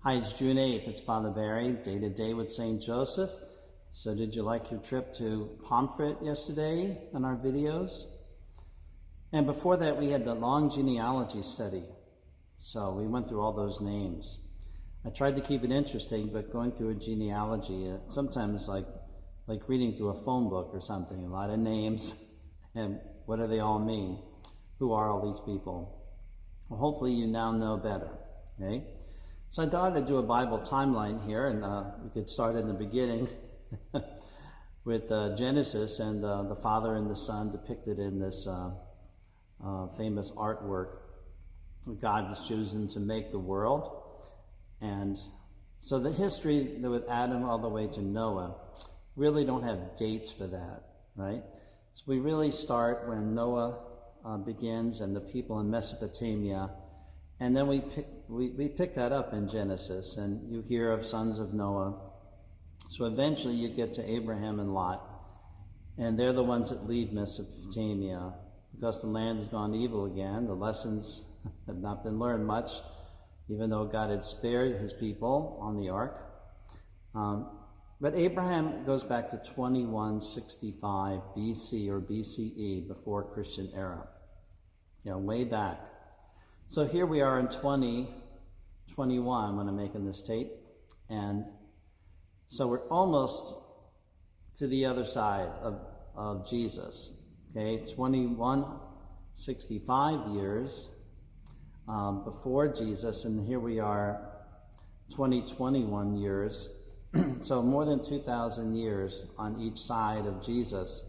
Hi, it's June 8th. It's Father Barry, Day to Day with St. Joseph. So did you like your trip to Pomfret yesterday in our videos? And before that, we had the long genealogy study. So we went through all those names. I tried to keep it interesting, but going through a genealogy, sometimes like reading through a phone book or something, a lot of names, and what do they all mean? Who are all these people? Well, hopefully you now know better, okay? So I thought I'd do a Bible timeline here, and we could start in the beginning with Genesis and the Father and the Son depicted in this famous artwork. God was chosen to make the world. And so the history with Adam all the way to Noah really don't have dates for that, right? So we really start when Noah begins and the people in Mesopotamia. And then we pick that up in Genesis, and you hear of sons of Noah. So eventually you get to Abraham and Lot, and they're the ones that leave Mesopotamia because the land has gone evil again. The lessons have not been learned much, even though God had spared his people on the ark. But Abraham goes back to 2165 BC or BCE, before Christian era, way back. So here we are in 2021 when I'm making this tape, and so we're almost to the other side of Jesus, okay? 2165 years before Jesus, and here we are 2021 years, so more than 2,000 years on each side of Jesus.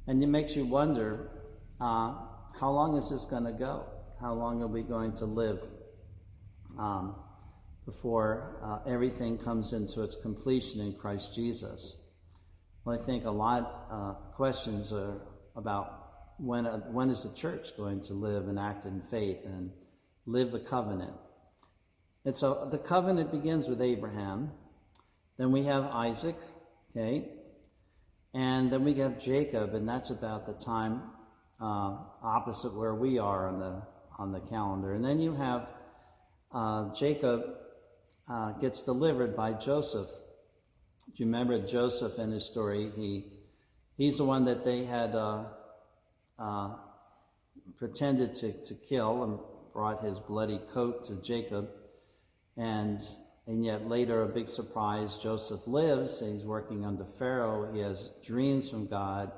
And it makes you wonder, how long is this going to go? How long are we going to live before everything comes into its completion in Christ Jesus? Well, I think a lot of questions are about when is the church going to live and act in faith and live the covenant. And so the covenant begins with Abraham. Then we have Isaac, okay? And then we have Jacob, and that's about the time opposite where we are on the calendar. And then you have Jacob gets delivered by Joseph. Do you remember Joseph in his story? He's the one that they had pretended to kill and brought his bloody coat to Jacob. And yet later, a big surprise, Joseph lives, and he's working under Pharaoh. He has dreams from God.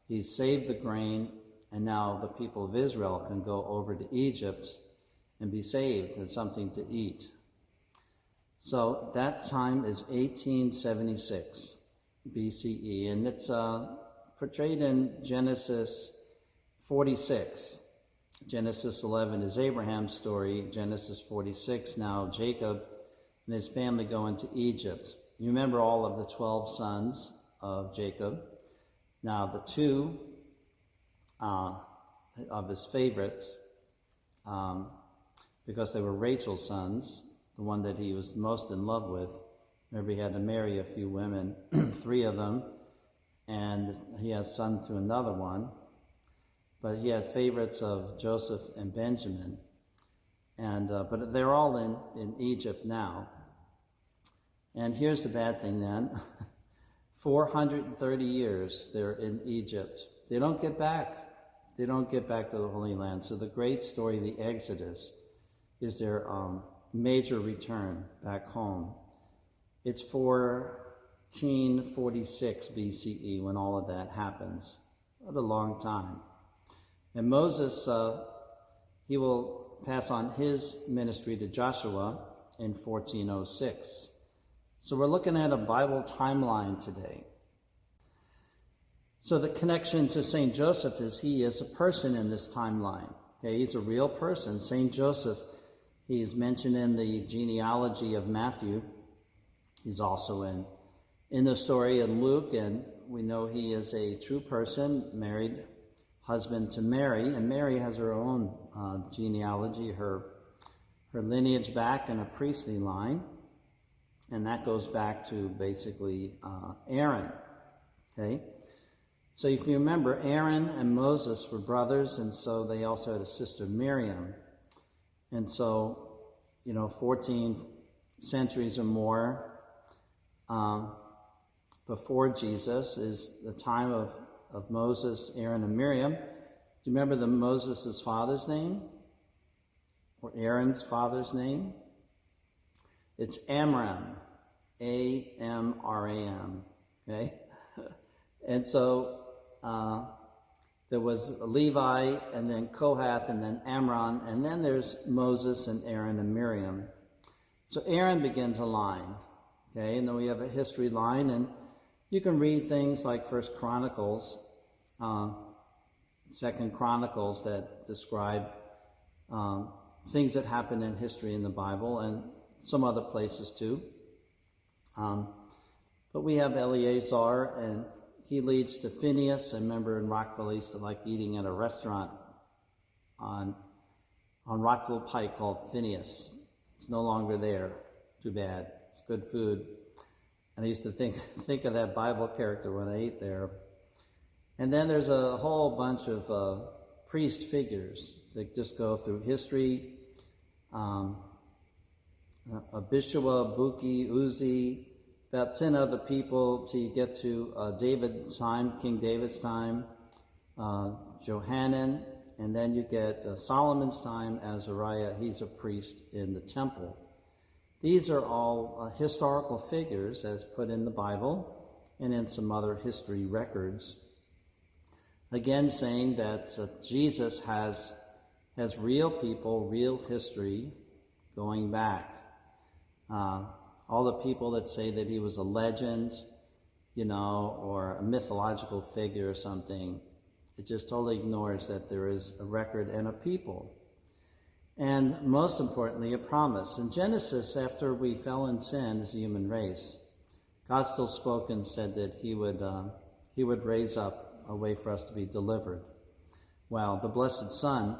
He's saved the grain. And now the people of Israel can go over to Egypt and be saved and something to eat. So that time is 1876 BCE, and it's portrayed in Genesis 46. Genesis 11 is Abraham's story. Genesis 46, now Jacob and his family go into Egypt. You remember all of the 12 sons of Jacob. Now the two of his favorites, because they were Rachel's sons, the one that he was most in love with. Remember, he had to marry a few women, 3 of them, and he had a son to another one. But he had favorites of Joseph and Benjamin, and but they're all in Egypt now. And here's the bad thing then. 430 years they're in Egypt. They don't get back. They don't get back to the Holy Land. So the great story, the Exodus, is their major return back home. It's 1446 BCE when all of that happens. What a long time. And Moses, he will pass on his ministry to Joshua in 1406. So we're looking at a Bible timeline today. So the connection to St. Joseph is he is a person in this timeline. Okay, he's a real person. St. Joseph, he's mentioned in the genealogy of Matthew. He's also in the story in Luke, and we know he is a true person, married husband to Mary, and Mary has her own genealogy, her lineage back in a priestly line, and that goes back to basically Aaron, okay? So if you remember, Aaron and Moses were brothers, and so they also had a sister, Miriam. And so, 14 centuries or more before Jesus is the time of Moses, Aaron, and Miriam. Do you remember Moses' father's name? Or Aaron's father's name? It's Amram. A-M-R-A-M. Okay? And so there was Levi, and then Kohath, and then Amram, and then there's Moses and Aaron and Miriam. So Aaron begins a line, okay? And then we have a history line, and you can read things like First Chronicles, Second Chronicles that describe things that happen in history in the Bible, and some other places too. But we have Eleazar, and he leads to Phineas. I remember in Rockville, I used to like eating at a restaurant on Rockville Pike called Phineas. It's no longer there. Too bad. It's good food. And I used to think of that Bible character when I ate there. And then there's a whole bunch of priest figures that just go through history. Abishua, Buki, Uzi, about 10 other people till you get to David's time, King David's time, Johanan, and then you get Solomon's time, Azariah. He's a priest in the temple. These are all historical figures as put in the Bible and in some other history records. Again, saying that Jesus has real people, real history going back. All the people that say that he was a legend, or a mythological figure or something, it just totally ignores that there is a record and a people. And most importantly, a promise. In Genesis, after we fell in sin as a human race, God still spoke and said that he would raise up a way for us to be delivered. Well, the blessed Son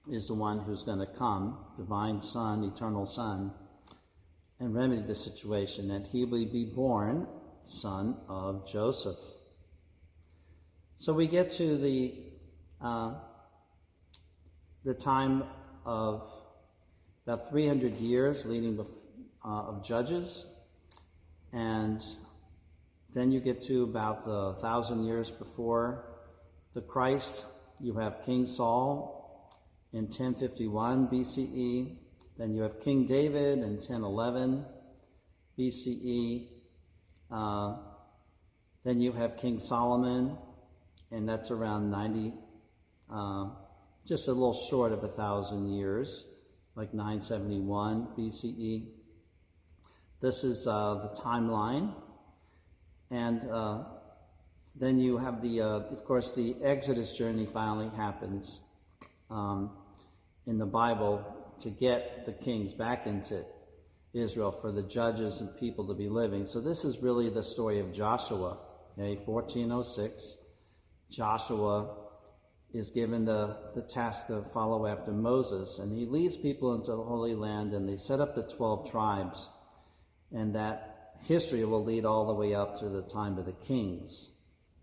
is the one who's going to come, divine Son, eternal Son, and remedy the situation, that he will be born son of Joseph. So we get to the time of about 300 years leading of Judges, and then you get to about 1,000 years before the Christ. You have King Saul in 1051 BCE. Then you have King David in 1011 BCE. Then you have King Solomon, and that's around 90, just a little short of 1,000 years, like 971 BCE. This is the timeline. And then you have of course, the Exodus journey finally happens in the Bible to get the kings back into Israel, for the judges and people to be living. So this is really the story of Joshua. Okay, 1406, Joshua is given the task to follow after Moses, and he leads people into the Holy Land, and they set up the 12 tribes, and that history will lead all the way up to the time of the kings.